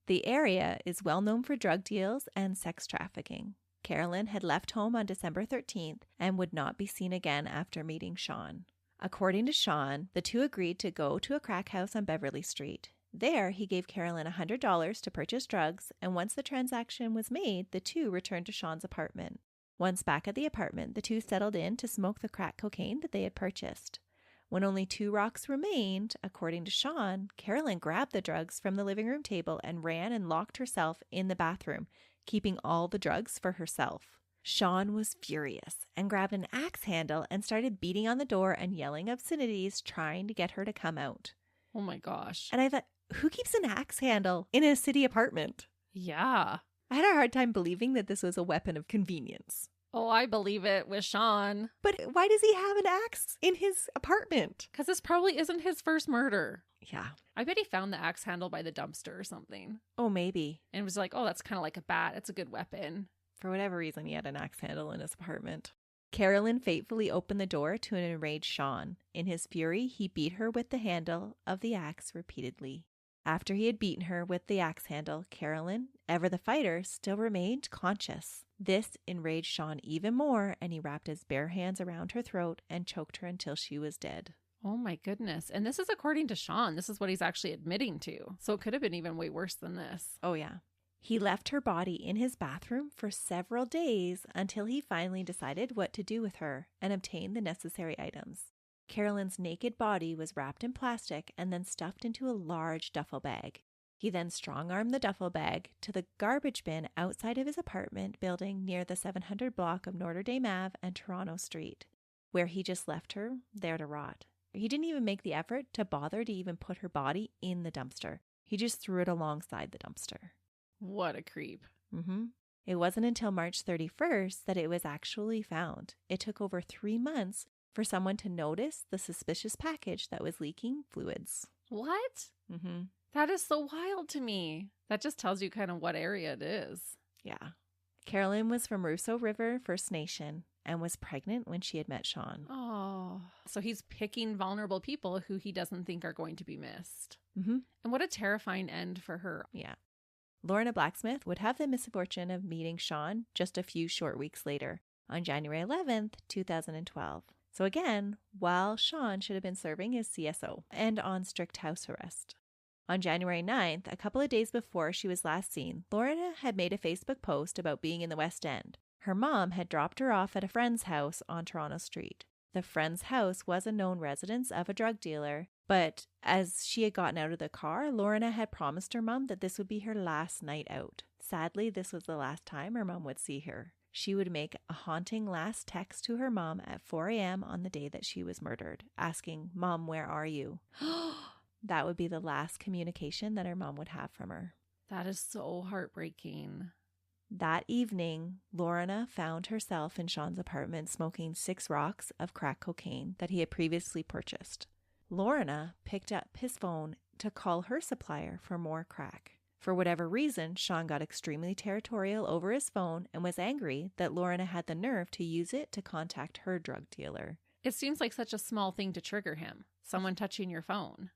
The area is well known for drug deals and sex trafficking. Carolyn had left home on December 13th and would not be seen again after meeting Shawn. According to Shawn, the two agreed to go to a crack house on Beverly Street. There, he gave Carolyn $100 to purchase drugs, and once the transaction was made, the two returned to Shawn's apartment. Once back at the apartment, the two settled in to smoke the crack cocaine that they had purchased. When only 2 rocks remained, according to Shawn, Carolyn grabbed the drugs from the living room table and ran and locked herself in the bathroom, keeping all the drugs for herself. Shawn was furious and grabbed an axe handle and started beating on the door and yelling obscenities, trying to get her to come out. Oh my gosh. And I thought, who keeps an axe handle in a city apartment? Yeah. I had a hard time believing that this was a weapon of convenience. Oh, I believe it with Shawn. But why does he have an axe in his apartment? Because this probably isn't his first murder. Yeah. I bet he found the axe handle by the dumpster or something. Oh, maybe. And was like, oh, that's kind of like a bat. It's a good weapon. For whatever reason, he had an axe handle in his apartment. Carolyn fatefully opened the door to an enraged Shawn. In his fury, he beat her with the handle of the axe repeatedly. After he had beaten her with the axe handle, Carolyn, ever the fighter, still remained conscious. This enraged Shawn even more, and he wrapped his bare hands around her throat and choked her until she was dead. Oh my goodness. And this is according to Shawn. This is what he's actually admitting to. So it could have been even way worse than this. Oh, yeah. He left her body in his bathroom for several days until he finally decided what to do with her and obtained the necessary items. Carolyn's naked body was wrapped in plastic and then stuffed into a large duffel bag. He then strong-armed the duffel bag to the garbage bin outside of his apartment building near the 700 block of Notre Dame Ave and Toronto Street, where he just left her there to rot. He didn't even make the effort to bother to even put her body in the dumpster. He just threw it alongside the dumpster. What a creep. It wasn't until March 31st that it was actually found. It took over 3 months for someone to notice the suspicious package that was leaking fluids. What? That is so wild to me. That just tells you kind of what area it is. Yeah. Carolyn was from Russo River First Nation and was pregnant when she had met Shawn. Oh, so he's picking vulnerable people who he doesn't think are going to be missed. And what a terrifying end for her. Yeah. Lorna Blacksmith would have the misfortune of meeting Shawn just a few short weeks later, on January 11th, 2012. So again, while Shawn should have been serving his CSO and on strict house arrest. On January 9th, a couple of days before she was last seen, Lorna had made a Facebook post about being in the West End. Her mom had dropped her off at a friend's house on Toronto Street. The friend's house was a known residence of a drug dealer, but as she had gotten out of the car, Lorna had promised her mom that this would be her last night out. Sadly, this was the last time her mom would see her. She would make a haunting last text to her mom at 4 a.m. on the day that she was murdered, asking, "Mom, where are you?" That would be the last communication that her mom would have from her. That is so heartbreaking. That evening, Lorna found herself in Shawn's apartment smoking 6 rocks of crack cocaine that he had previously purchased. Lorna picked up his phone to call her supplier for more crack. For whatever reason, Shawn got extremely territorial over his phone and was angry that Lorna had the nerve to use it to contact her drug dealer. It seems like such a small thing to trigger him. Someone touching your phone.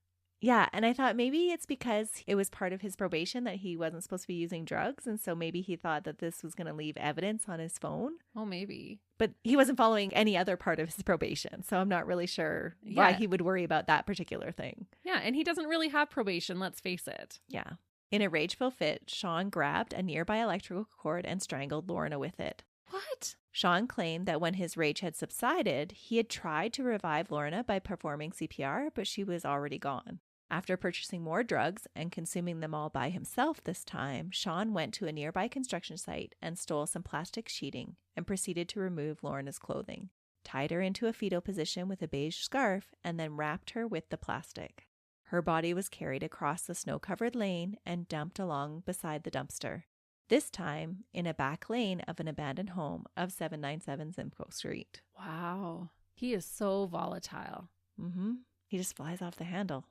Yeah, and I thought maybe it's because it was part of his probation that he wasn't supposed to be using drugs, and so maybe he thought that this was going to leave evidence on his phone. Oh, maybe. But he wasn't following any other part of his probation, so I'm not really sure why he would worry about that particular thing. Yeah, and he doesn't really have probation, let's face it. Yeah. In a rageful fit, Shawn grabbed a nearby electrical cord and strangled Lorna with it. What? Shawn claimed that when his rage had subsided, he had tried to revive Lorna by performing CPR, but she was already gone. After purchasing more drugs and consuming them all by himself this time, Shawn went to a nearby construction site and stole some plastic sheeting and proceeded to remove Lorna's clothing, tied her into a fetal position with a beige scarf, and then wrapped her with the plastic. Her body was carried across the snow-covered lane and dumped along beside the dumpster, this time in a back lane of an abandoned home of 797 Simcoe Street. Wow. He is so volatile. He just flies off the handle.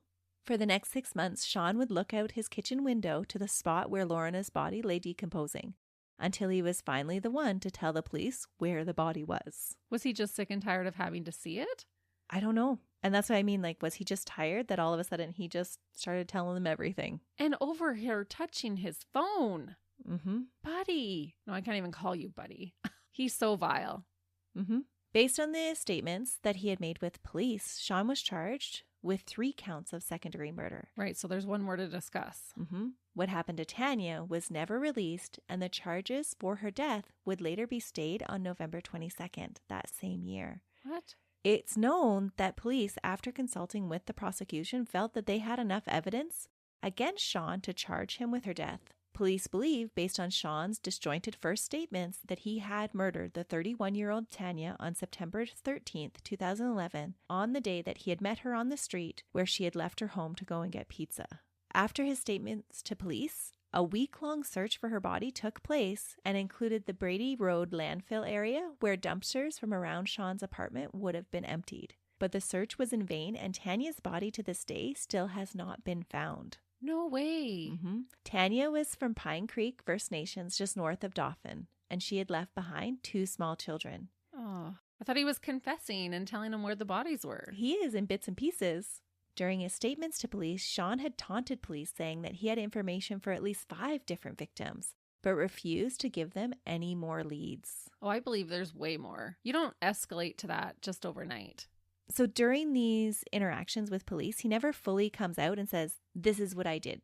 For the next 6 months, Shawn would look out his kitchen window to the spot where Lorna's body lay decomposing, until he was finally the one to tell the police where the body was. Was he just sick and tired of having to see it? I don't know. And that's what I mean. Like, was he just tired that all of a sudden he just started telling them everything? And over here touching his phone. Mm-hmm. Buddy. No, I can't even call you buddy. He's so vile. Mm-hmm. Based on the statements that he had made with police, Shawn was charged with 3 counts of secondary murder. Right, so there's one more to discuss. What happened to Tanya was never released, and the charges for her death would later be stayed on November 22nd that same year. What? It's known that police, after consulting with the prosecution, felt that they had enough evidence against Shawn to charge him with her death. Police believe, based on Shawn's disjointed first statements, that he had murdered the 31-year-old Tanya on September 13th, 2011, on the day that he had met her on the street where she had left her home to go and get pizza. After his statements to police, a week-long search for her body took place and included the Brady Road landfill area where dumpsters from around Shawn's apartment would have been emptied. But the search was in vain, and Tanya's body to this day still has not been found. No way. Tanya was from Pine Creek First Nations just north of Dauphin, and she had left behind 2 small children. Oh, I thought he was confessing and telling them where the bodies were. He is in bits and pieces. During his statements to police, Shawn had taunted police, saying that he had information for at least 5 different victims, but refused to give them any more leads. Oh, I believe there's way more. You don't escalate to that just overnight. So during these interactions with police, he never fully comes out and says, this is what I did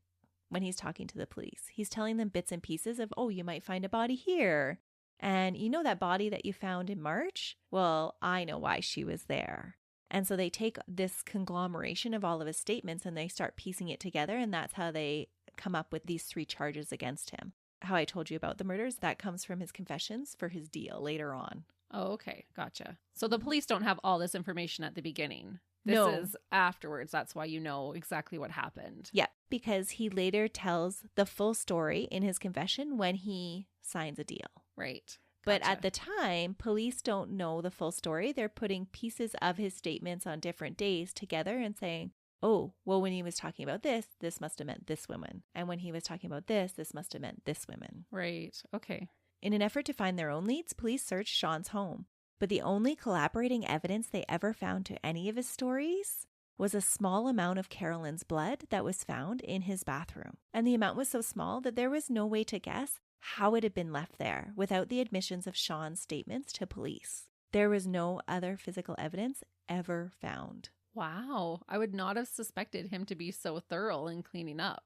when he's talking to the police. He's telling them bits and pieces of, oh, you might find a body here. And you know that body that you found in March? Well, I know why she was there. And so they take this conglomeration of all of his statements and they start piecing it together. And that's how they come up with these 3 charges against him. How I told you about the murders, that comes from his confessions for his deal later on. Oh, okay. Gotcha. So the police don't have all this information at the beginning. This No. is afterwards. That's why you know exactly what happened. Yeah, because he later tells the full story in his confession when he signs a deal. Right. But Gotcha. at the time, police don't know the full story. They're putting pieces of his statements on different days together and saying, oh, well, when he was talking about this, this must have meant this woman. And when he was talking about this must have meant this woman. Right. Okay. In an effort to find their own leads, police searched Shawn's home. But the only collaborating evidence they ever found to any of his stories was a small amount of Carolyn's blood that was found in his bathroom. And the amount was so small that there was no way to guess how it had been left there without the admissions of Shawn's statements to police. There was no other physical evidence ever found. Wow. I would not have suspected him to be so thorough in cleaning up.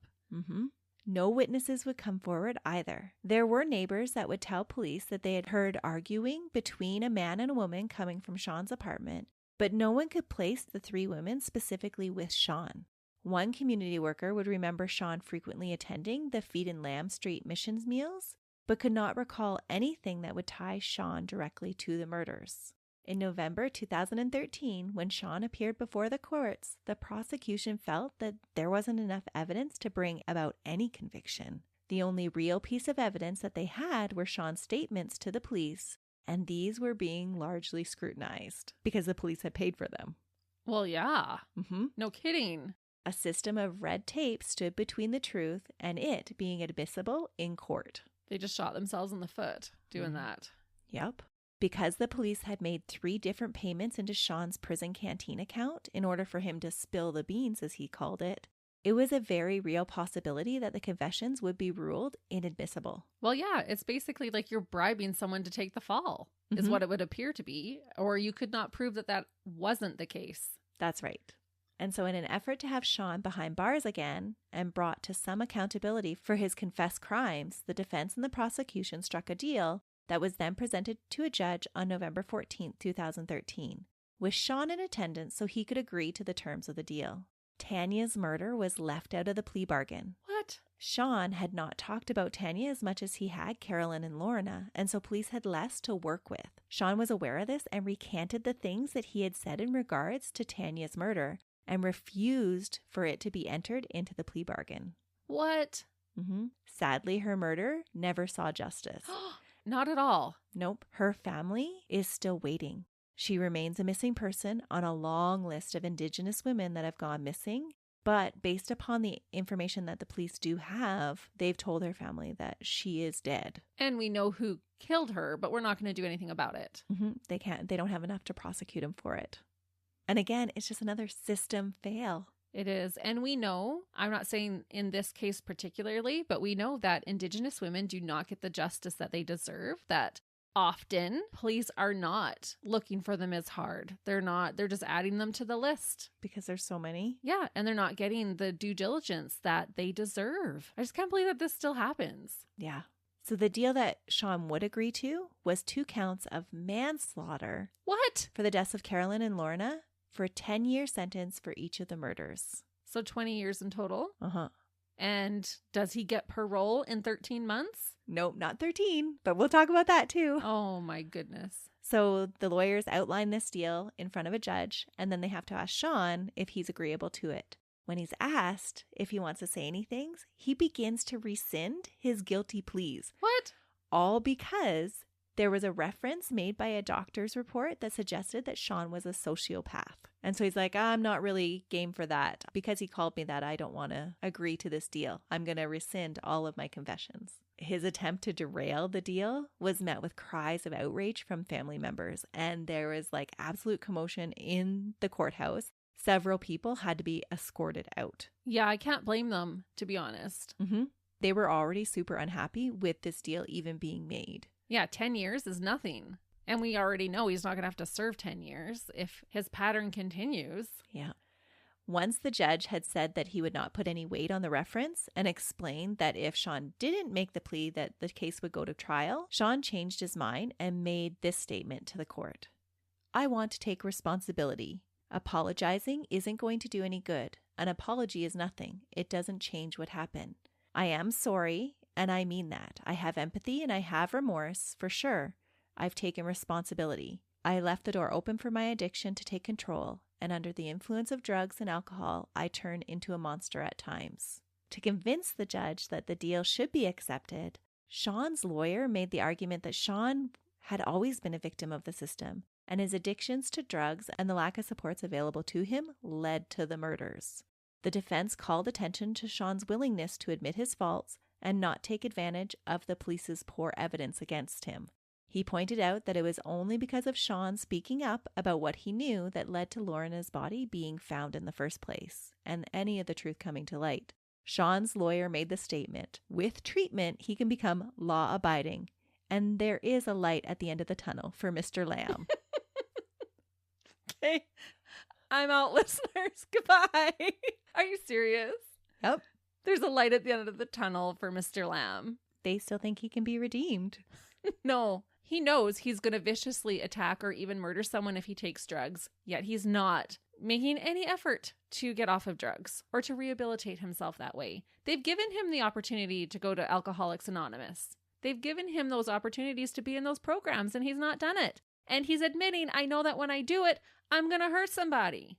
No witnesses would come forward either. There were neighbors that would tell police that they had heard arguing between a man and a woman coming from Shawn's apartment, but no one could place the 3 women specifically with Shawn. One community worker would remember Shawn frequently attending the Feed and Lamb Street missions meals, but could not recall anything that would tie Shawn directly to the murders. In November 2013, when Shawn appeared before the courts, the prosecution felt that there wasn't enough evidence to bring about any conviction. The only real piece of evidence that they had were Shawn's statements to the police, and these were being largely scrutinized because the police had paid for them. Well, yeah. No kidding. A system of red tape stood between the truth and it being admissible in court. They just shot themselves in the foot doing that. Yep. Because the police had made 3 different payments into Shawn's prison canteen account in order for him to spill the beans, as he called it, it was a very real possibility that the confessions would be ruled inadmissible. Well, yeah, it's basically like you're bribing someone to take the fall, is what it would appear to be, or you could not prove that that wasn't the case. That's right. And so in an effort to have Shawn behind bars again and brought to some accountability for his confessed crimes, the defense and the prosecution struck a deal that was then presented to a judge on November 14, 2013, with Shawn in attendance so he could agree to the terms of the deal. Tanya's murder was left out of the plea bargain. What? Shawn had not talked about Tanya as much as he had Carolyn and Lorna, and so police had less to work with. Shawn was aware of this and recanted the things that he had said in regards to Tanya's murder and refused for it to be entered into the plea bargain. What? Sadly, her murder never saw justice. Not at all. Nope. Her family is still waiting. She remains a missing person on a long list of Indigenous women that have gone missing. But based upon the information that the police do have, they've told her family that she is dead. And we know who killed her, but we're not going to do anything about it. They don't have enough to prosecute him for it. And again, it's just another system fail. It is. And we know, I'm not saying in this case particularly, but we know that Indigenous women do not get the justice that they deserve, that often police are not looking for them as hard. They're just adding them to the list. Because there's so many. Yeah. And they're not getting the due diligence that they deserve. I just can't believe that this still happens. Yeah. So the deal that Shawn would agree to was 2 counts of manslaughter. What? For the deaths of Carolyn and Lorna, for a 10-year sentence for each of the murders. So 20 years in total? Uh-huh. And does he get parole in 13 months? Nope, not 13, but we'll talk about that too. Oh my goodness. So the lawyers outline this deal in front of a judge, and then they have to ask Shawn if he's agreeable to it. When he's asked if he wants to say anything, he begins to rescind his guilty pleas. What? All because there was a reference made by a doctor's report that suggested that Shawn was a sociopath. And so he's like, I'm not really game for that. Because he called me that, I don't want to agree to this deal. I'm going to rescind all of my confessions. His attempt to derail the deal was met with cries of outrage from family members. And there was like absolute commotion in the courthouse. Several people had to be escorted out. Yeah, I can't blame them, to be honest. They were already super unhappy with this deal even being made. Yeah, 10 years is nothing. And we already know he's not going to have to serve 10 years if his pattern continues. Yeah. Once the judge had said that he would not put any weight on the reference and explained that if Shawn didn't make the plea that the case would go to trial, Shawn changed his mind and made this statement to the court. I want to take responsibility. Apologizing isn't going to do any good. An apology is nothing. It doesn't change what happened. I am sorry, and I mean that. I have empathy and I have remorse, for sure. I've taken responsibility. I left the door open for my addiction to take control, and under the influence of drugs and alcohol, I turn into a monster at times. To convince the judge that the deal should be accepted, Shawn's lawyer made the argument that Shawn had always been a victim of the system, and his addictions to drugs and the lack of supports available to him led to the murders. The defense called attention to Shawn's willingness to admit his faults and not take advantage of the police's poor evidence against him. He pointed out that it was only because of Shawn speaking up about what he knew that led to Lorna's body being found in the first place, and any of the truth coming to light. Shawn's lawyer made the statement, with treatment, he can become law-abiding, and there is a light at the end of the tunnel for Mr. Lamb. Okay, I'm out, listeners. Goodbye. Are you serious? Yep. There's a light at the end of the tunnel for Mr. Lamb. They still think he can be redeemed. No. He knows he's going to viciously attack or even murder someone if he takes drugs, yet he's not making any effort to get off of drugs or to rehabilitate himself that way. They've given him the opportunity to go to Alcoholics Anonymous. They've given him those opportunities to be in those programs, and he's not done it. And he's admitting, I know that when I do it, I'm going to hurt somebody.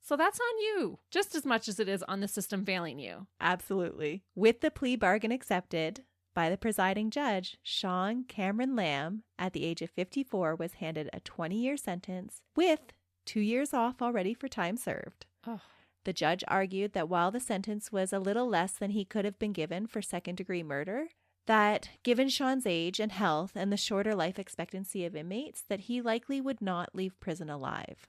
So that's on you, just as much as it is on the system failing you. Absolutely. With the plea bargain accepted by the presiding judge, Shawn Cameron Lamb, at the age of 54, was handed a 20-year sentence with 2 years off already for time served. Oh. The judge argued that while the sentence was a little less than he could have been given for second-degree murder, that given Shawn's age and health and the shorter life expectancy of inmates, that he likely would not leave prison alive.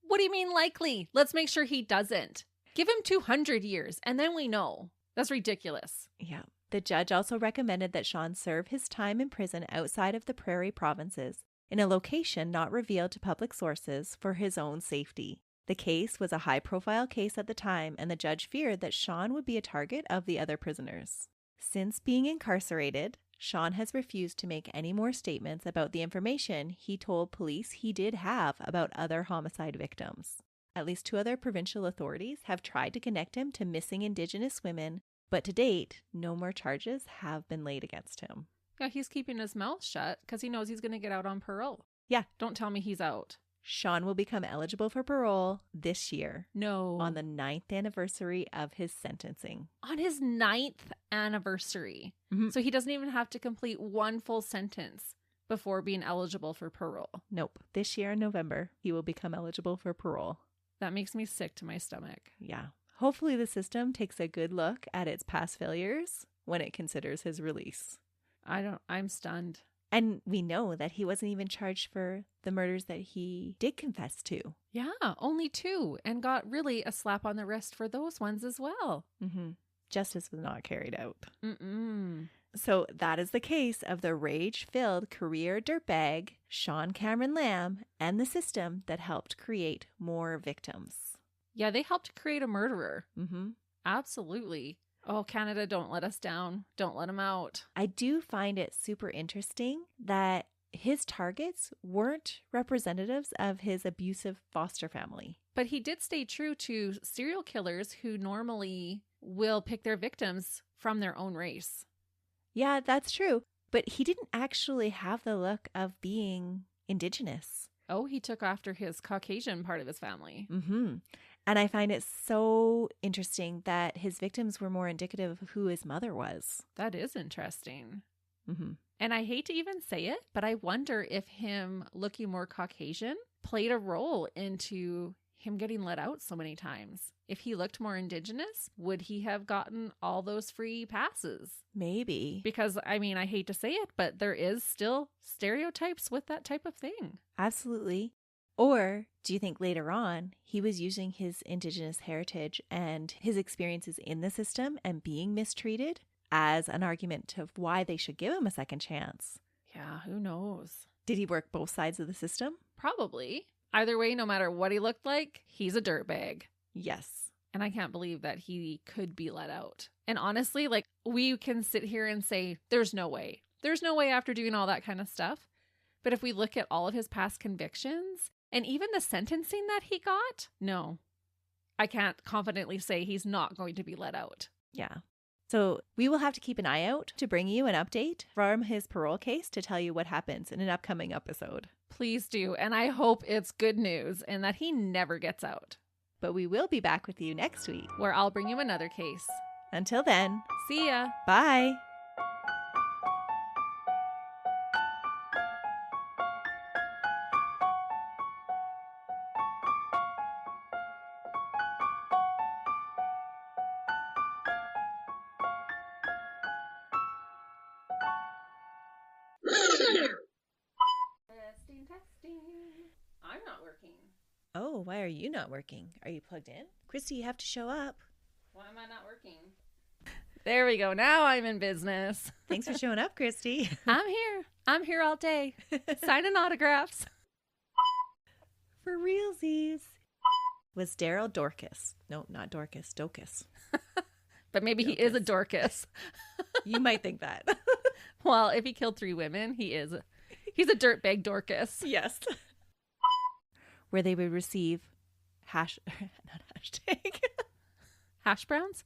What do you mean likely? Let's make sure he doesn't. Give him 200 years and then we know. That's ridiculous. Yeah. The judge also recommended that Shawn serve his time in prison outside of the prairie provinces in a location not revealed to public sources for his own safety. The case was a high-profile case at the time, and the judge feared that Shawn would be a target of the other prisoners. Since being incarcerated, Shawn has refused to make any more statements about the information he told police he did have about other homicide victims. At least 2 other provincial authorities have tried to connect him to missing Indigenous women, but to date, no more charges have been laid against him. Yeah, he's keeping his mouth shut because he knows he's going to get out on parole. Yeah. Don't tell me he's out. Shawn will become eligible for parole this year. No. On the 9th anniversary of his sentencing. On his 9th anniversary. Mm-hmm. So he doesn't even have to complete 1 full sentence before being eligible for parole. Nope. This year in November, he will become eligible for parole. That makes me sick to my stomach. Yeah. Hopefully the system takes a good look at its past failures when it considers his release. I'm stunned. And we know that he wasn't even charged for the murders that he did confess to. Yeah, only 2, and got really a slap on the wrist for those ones as well. Mm-hmm. Justice was not carried out. Mm-mm. So that is the case of the rage-filled career dirtbag, Shawn Cameron Lamb, and the system that helped create more victims. Yeah, they helped create a murderer. Mm-hmm. Absolutely. Oh, Canada, don't let us down. Don't let him out. I do find it super interesting that his targets weren't representatives of his abusive foster family. But he did stay true to serial killers who normally will pick their victims from their own race. Yeah, that's true. But he didn't actually have the look of being Indigenous. Oh, he took after his Caucasian part of his family. Mm-hmm. And I find it so interesting that his victims were more indicative of who his mother was. That is interesting. Mm-hmm. And I hate to even say it, but I wonder if him looking more Caucasian played a role into him getting let out so many times. If he looked more Indigenous, would he have gotten all those free passes? Maybe. Because, I mean, I hate to say it, but there is still stereotypes with that type of thing. Absolutely. Or do you think later on he was using his Indigenous heritage and his experiences in the system and being mistreated as an argument of why they should give him a second chance? Yeah, who knows? Did he work both sides of the system? Probably. Either way, no matter what he looked like, he's a dirtbag. Yes. And I can't believe that he could be let out. And honestly, like, we can sit here and say, there's no way. There's no way after doing all that kind of stuff. But if we look at all of his past convictions and even the sentencing that he got, no, I can't confidently say he's not going to be let out. Yeah. So we will have to keep an eye out to bring you an update from his parole case to tell you what happens in an upcoming episode. Please do. And I hope it's good news and that he never gets out. But we will be back with you next week, where I'll bring you another case. Until then, see ya. Bye. Testing. I'm not working. Oh, why are you not working? Are you plugged in? Christy, you have to show up. Why am I not working? There we go. Now I'm in business. Thanks for showing up, Christy. I'm here. I'm here all day. Signing autographs. For realsies. Was Daryl Dorcas. No, not Dorcas. Docus. But maybe Dorcas. He is a Dorcas. You might think that. Well, if he killed 3 women, he's a dirtbag Dorcas. Yes. Where they would receive hash browns.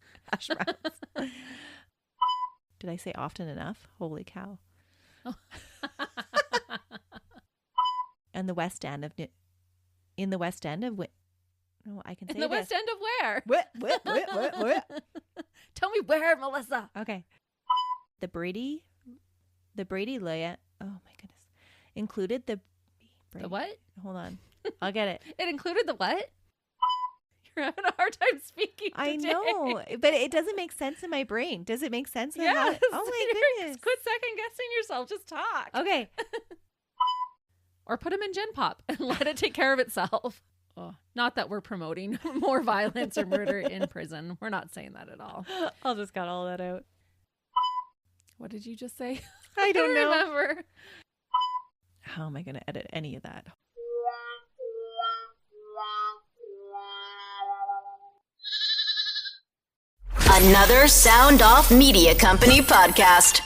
Did I say often enough? Holy cow. Oh. And the West End of in the West End of no, I can say in the this. West End of where? What? Tell me where, Melissa. Okay. The Brady layout. Oh my goodness. Included the Brady. The what? Hold on. I'll get it. It included the what? You're having a hard time speaking I today. know, but it doesn't make sense in my brain. Does it make sense? Yes. Oh my goodness. Quit second guessing yourself. Just talk. Okay. Or put him in Gen Pop and let it take care of itself. Oh, not that we're promoting more violence or murder in prison. We're not saying that at all. I'll just cut all that out. What did you just say? I don't know. remember. How am I going to edit any of that? Another Sound Off Media Company podcast.